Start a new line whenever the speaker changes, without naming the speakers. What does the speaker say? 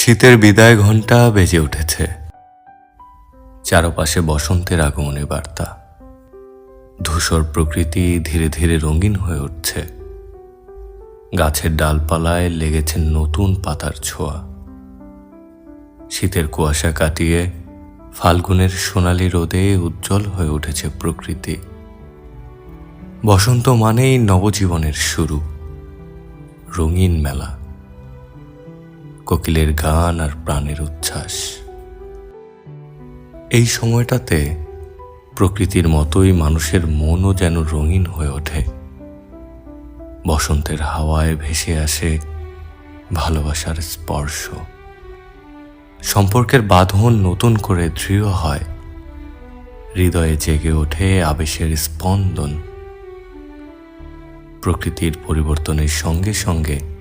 শীতের বিদায় ঘণ্টা বেজে উঠেছে। চারপাশে বসন্তের আগমনী বার্তা। ধূসর প্রকৃতি ধীরে ধীরে রঙিন হয়ে উঠছে। গাছের ডালপালায় লেগেছে নতুন পাতার ছোঁয়া। শীতের কুয়াশা কাটিয়ে ফাল্গুনের সোনালি রোদে উজ্জ্বল হয়ে উঠেছে প্রকৃতি। বসন্ত মানেই নবজীবনের শুরু, রঙিন মেলা, কোকিলের গান আর প্রাণের উচ্ছ্বাস। এই সময়টাতে প্রকৃতির মতোই মানুষের মনও যেন রঙিন হয়ে ওঠে। বসন্তের হাওয়ায় ভেসে আসে ভালোবাসার স্পর্শ। সম্পর্কের বাঁধন নতুন করে দৃঢ় হয়। হৃদয়ে জেগে ওঠে আবেশের স্পন্দন। প্রকৃতির পরিবর্তনের সঙ্গে সঙ্গে